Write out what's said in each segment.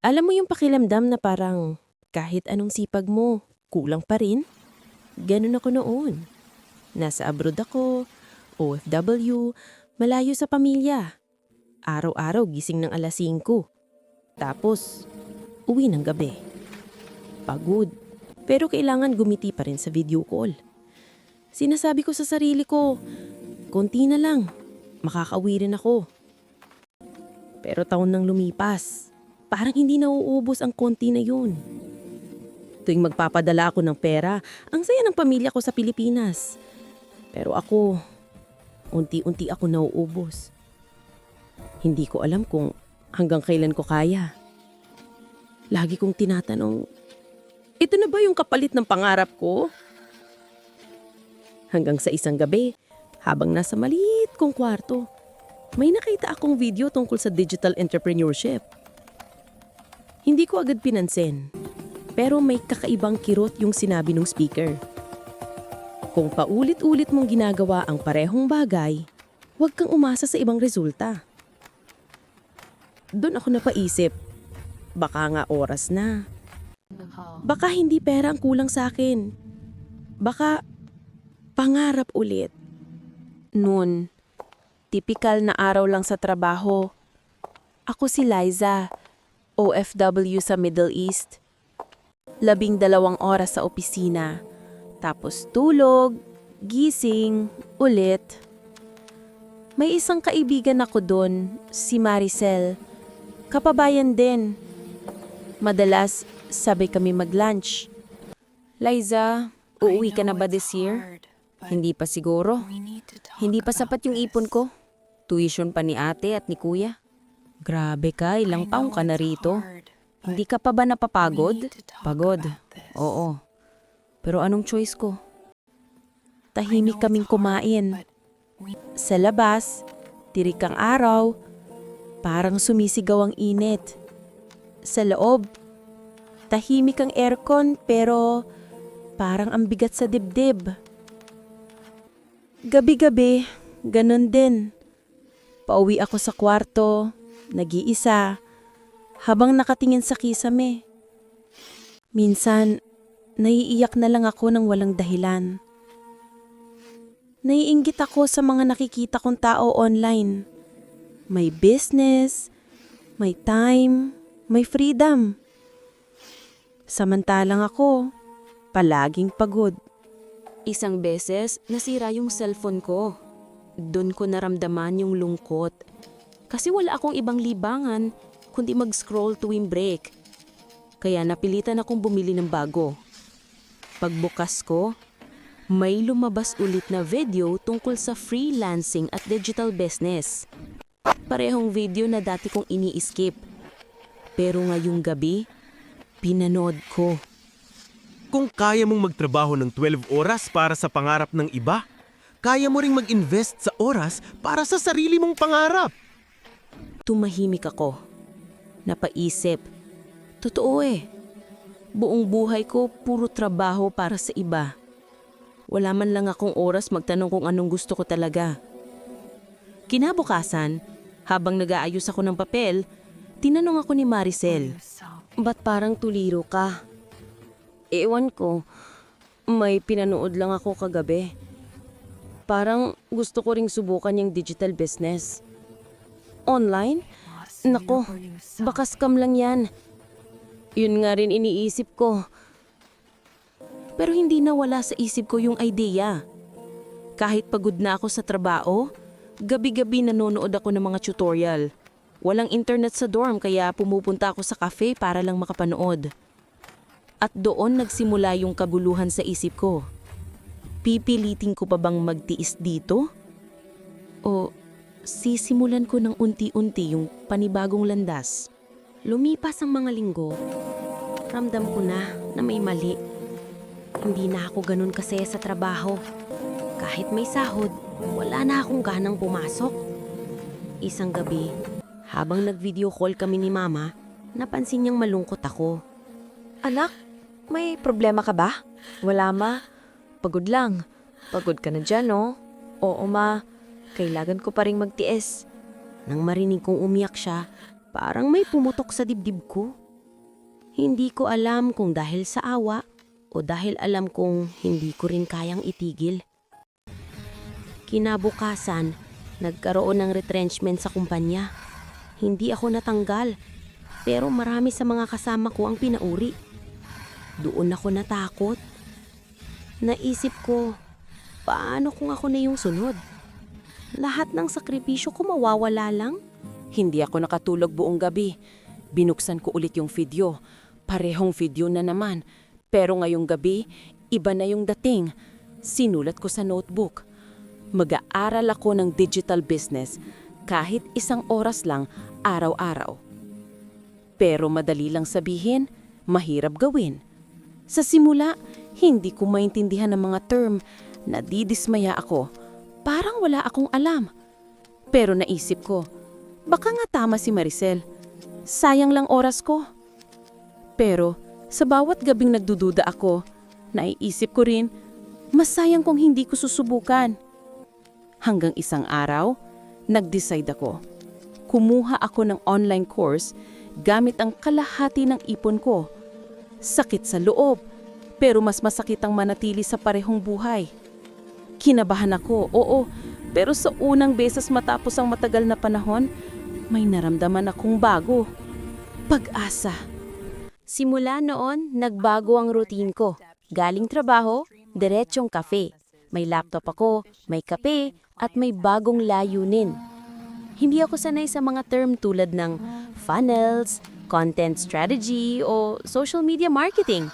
Alam mo yung pakiramdam na parang kahit anong sipag mo, kulang pa rin? Ganun ako noon. Nasa abroad ako, OFW, malayo sa pamilya. Araw-araw gising ng alas 5. Tapos, uwi ng gabi. Pagod, pero kailangan gumiti pa rin sa video call. Sinasabi ko sa sarili ko, konti na lang, makakauwi rin ako. Pero taon nang lumipas, parang hindi nauubos ang konti na yun. Tuwing magpapadala ako ng pera, ang saya ng pamilya ko sa Pilipinas. Pero ako, unti-unti ako nauubos. Hindi ko alam kung hanggang kailan ko kaya. Lagi kong tinatanong, ito na ba yung kapalit ng pangarap ko? Hanggang sa isang gabi, habang nasa maliit kong kwarto, may nakita akong video tungkol sa digital entrepreneurship. Hindi ko agad pinansin, pero may kakaibang kirot yung sinabi ng speaker. Kung paulit-ulit mong ginagawa ang parehong bagay, huwag kang umasa sa ibang resulta. Doon ako napaisip, baka nga oras na. Baka hindi pera ang kulang sa akin. Baka pangarap ulit. Noon, tipikal na araw lang sa trabaho. Ako si Liza, OFW sa Middle East. 12 oras sa opisina. Tapos tulog, gising, ulit. May isang kaibigan ako doon, si Maricel. Kapabayan din. Madalas, sabay kami mag-lunch. Liza, uuwi ka na ba this year? Hindi pa siguro. Hindi pa sapat yung ipon ko. Tuition pa ni ate at ni kuya. Grabe ka, ilang taong ka na rito. Hindi ka pa ba napapagod? Pagod. Oo. Pero anong choice ko? Tahimik kaming kumain. Sa labas, tirik ang araw, parang sumisigaw ang init. Sa loob, tahimik ang aircon pero parang ang bigat sa dibdib. Gabi-gabi, ganun din. Pauwi ako sa kwarto, nag-iisa, habang nakatingin sa kisame. Minsan, naiiyak na lang ako ng walang dahilan. Naiinggit ako sa mga nakikita kong tao online. May business, may time, may freedom. Samantalang ako, palaging pagod. Isang beses, nasira yung cellphone ko. Doon ko naramdaman yung lungkot. Kasi wala akong ibang libangan, kundi mag-scroll tuwing break. Kaya napilitan akong bumili ng bago. Pagbukas ko, may lumabas ulit na video tungkol sa freelancing at digital business. Parehong video na dati kong ini-skip. Pero ngayong gabi, pinanood ko. Kung kaya mong magtrabaho ng 12 oras para sa pangarap ng iba, kaya mo ring mag-invest sa oras para sa sarili mong pangarap. Tumahimik ako. Napaisip. Totoo eh. Buong buhay ko puro trabaho para sa iba. Wala man lang akong oras magtanong kung anong gusto ko talaga. Kinabukasan, habang nag-aayos ako ng papel, tinanong ako ni Maricel, "Ba't parang tuliro ka?" Ewan ko, may pinanood lang ako kagabi. Parang gusto ko ring subukan yung digital business. Online? Nako, baka scam lang yan. Yun nga rin iniisip ko. Pero hindi nawala sa isip ko yung idea. Kahit pagod na ako sa trabaho, gabi-gabi nanonood ako ng mga tutorial. Walang internet sa dorm kaya pumupunta ako sa cafe para lang makapanood. At doon nagsimula yung kabuluhan sa isip ko. Pipilitin ko pa bang magtiis dito? O sisimulan ko ng unti-unti yung panibagong landas? Lumipas ang mga linggo, ramdam ko na may mali. Hindi na ako ganun kasaya sa trabaho. Kahit may sahod, wala na akong ganang pumasok. Isang gabi, habang nag-video call kami ni Mama, napansin niyang malungkot ako. "Anak, may problema ka ba?" "Wala ma, pagod lang. Pagod ka na dyan, no?" "Oo ma, kailangan ko pa ring magtiis." Nang marinig kong umiyak siya, parang may pumutok sa dibdib ko. Hindi ko alam kung dahil sa awa o dahil alam kong hindi ko rin kayang itigil. Kinabukasan, nagkaroon ng retrenchment sa kumpanya. Hindi ako natanggal, pero marami sa mga kasama ko ang pinauri. Doon ako natakot. Naisip ko, paano kung ako na yung sunod? Lahat ng sakripisyo ko mawawala lang? Hindi ako nakatulog buong gabi. Binuksan ko ulit yung video. Parehong video na naman. Pero ngayong gabi, iba na yung dating. Sinulat ko sa notebook. Mag-aaral ako ng digital business kahit 1 oras lang araw-araw. Pero madali lang sabihin, mahirap gawin. Sa simula, hindi ko maintindihan ang mga term. Nadidismaya ako. Parang wala akong alam. Pero naisip ko, baka nga tama si Maricel. Sayang lang oras ko. Pero sa bawat gabing nagdududa ako, naiisip ko rin, mas sayang kung hindi ko susubukan. Hanggang isang araw, nag-decide ako. Kumuha ako ng online course gamit ang kalahati ng ipon ko. Sakit sa loob, pero mas masakit ang manatili sa parehong buhay. Kinabahan ako, oo, pero sa unang beses matapos ang matagal na panahon, may naramdaman akong bago. Pag-asa. Simula noon, nagbago ang routine ko. Galing trabaho, diretsong kafe. May laptop ako, may kape, at may bagong layunin. Hindi ako sanay sa mga term tulad ng funnels, content strategy, o social media marketing.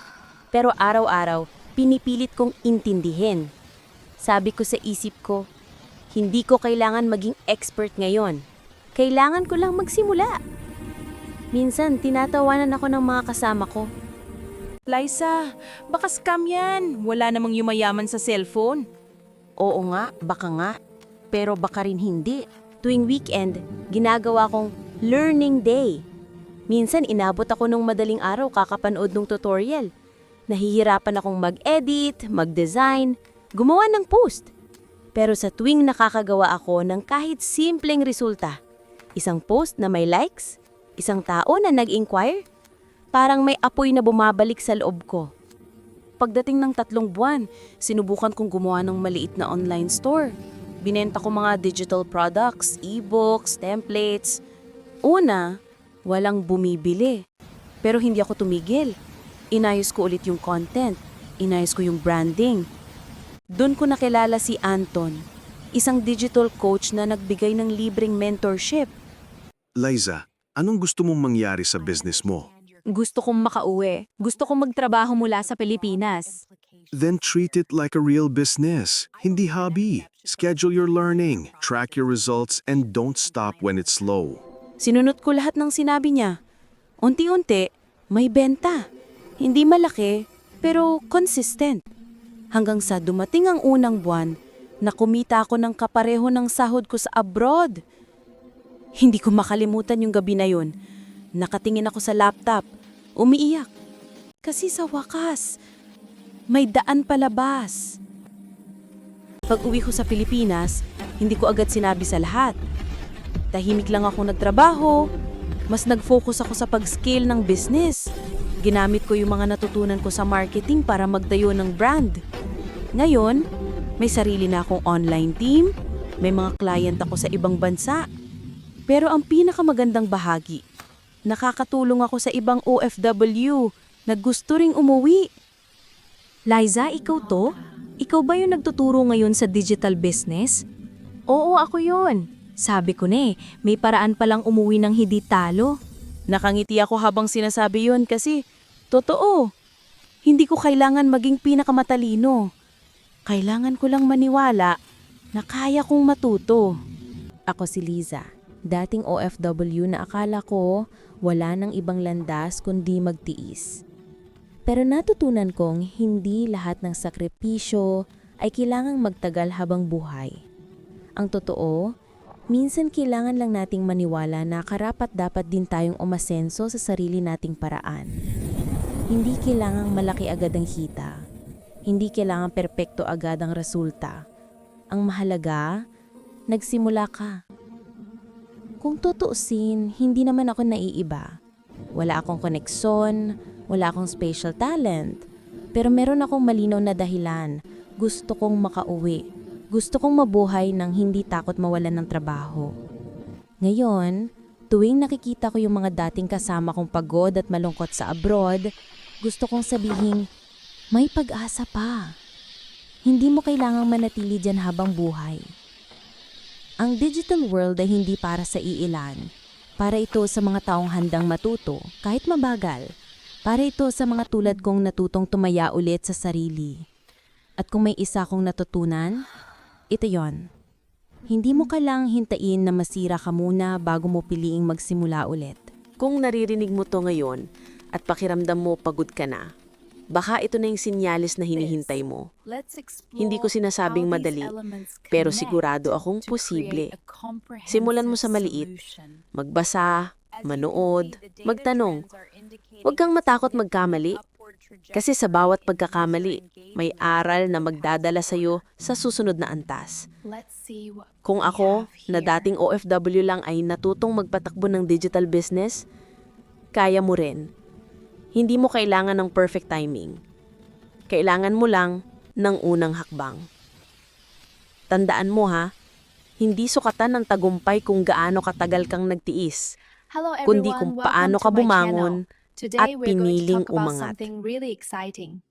Pero araw-araw, pinipilit kong intindihin. Sabi ko sa isip ko, hindi ko kailangan maging expert ngayon. Kailangan ko lang magsimula. Minsan, tinatawanan ako ng mga kasama ko. Liza, baka scam yan. Wala namang yumayaman sa cellphone. Oo nga, baka nga. Pero baka rin hindi. Tuwing weekend, ginagawa kong learning day. Minsan, inabot ako nung madaling araw kakapanood ng tutorial. Nahihirapan akong mag-edit, mag-design, gumawa ng post. Pero sa tuwing nakakagawa ako ng kahit simpleng resulta, isang post na may likes, isang tao na nag-inquire, parang may apoy na bumabalik sa loob ko. Pagdating ng 3 buwan, sinubukan kong gumawa ng maliit na online store. Binenta ko mga digital products, e-books, templates. Una, walang bumibili. Pero hindi ako tumigil. Inayos ko ulit yung content. Inayos ko yung branding. Doon ko nakilala si Anton, isang digital coach na nagbigay ng libreng mentorship. Liza, anong gusto mong mangyari sa business mo? Gusto kong makauwi. Gusto kong magtrabaho mula sa Pilipinas. Then treat it like a real business, hindi hobby. Schedule your learning, track your results, and don't stop when it's slow. Sinunod ko lahat ng sinabi niya. Unti-unti, may benta. Hindi malaki, pero consistent. Hanggang sa dumating ang unang buwan, na kumita ako ng kapareho ng sahod ko sa abroad. Hindi ko makalimutan yung gabi na yun. Nakatingin ako sa laptop, umiiyak. Kasi sa wakas, may daan palabas. Pag uwi ko sa Pilipinas, hindi ko agad sinabi sa lahat. Tahimik lang ako nagtrabaho, mas nag-focus ako sa pag-scale ng business. Ginamit ko yung mga natutunan ko sa marketing para magtayo ng brand. Ngayon, may sarili na akong online team, may mga client ako sa ibang bansa. Pero ang pinakamagandang bahagi, nakakatulong ako sa ibang OFW na gusto ring umuwi. Liza, ikaw to? Ikaw ba yung nagtuturo ngayon sa digital business? Oo, ako yun. Sabi ko na may paraan palang umuwi ng hindi talo. Nakangiti ako habang sinasabi yun kasi, totoo, hindi ko kailangan maging pinakamatalino. Kailangan ko lang maniwala na kaya kong matuto. Ako si Liza, dating OFW na akala ko wala nang ibang landas kundi magtiis. Pero natutunan kong hindi lahat ng sakripisyo ay kailangang magtagal habang buhay. Ang totoo, minsan kailangan lang nating maniwala na karapat-dapat din tayong umasenso sa sarili nating paraan. Hindi kailangang malaki agad ang kita. Hindi kailangang perpekto agad ang resulta. Ang mahalaga, nagsimula ka. Kung tutuusin, hindi naman ako naiiba. Wala akong koneksyon, wala akong spatial talent. Pero meron akong malinaw na dahilan. Gusto kong makauwi. Gusto kong mabuhay nang hindi takot mawalan ng trabaho. Ngayon, tuwing nakikita ko yung mga dating kasama kong pagod at malungkot sa abroad, gusto kong sabihin, may pag-asa pa. Hindi mo kailangang manatili dyan habang buhay. Ang digital world ay hindi para sa iilan. Para ito sa mga taong handang matuto, kahit mabagal. Para ito sa mga tulad kong natutong tumaya ulit sa sarili. At kung may isa kong natutunan, ito yon. Hindi mo kailangang hintayin na masira ka muna bago mo piliing magsimula ulit. Kung naririnig mo to ngayon at pakiramdam mo pagod ka na, baka ito na yung sinyalis na hinihintay mo. Hindi ko sinasabing madali, pero sigurado akong posible. Simulan mo sa maliit. Magbasa, manood, magtanong. Huwag kang matakot magkamali. Kasi sa bawat pagkakamali, may aral na magdadala sa'yo sa susunod na antas. Kung ako, na dating OFW lang ay natutong magpatakbo ng digital business, kaya mo rin. Hindi mo kailangan ng perfect timing. Kailangan mo lang ng unang hakbang. Tandaan mo ha, hindi sukatan ng tagumpay kung gaano katagal kang nagtiis, kundi kung paano ka bumangon at piniling umangat. Really exciting.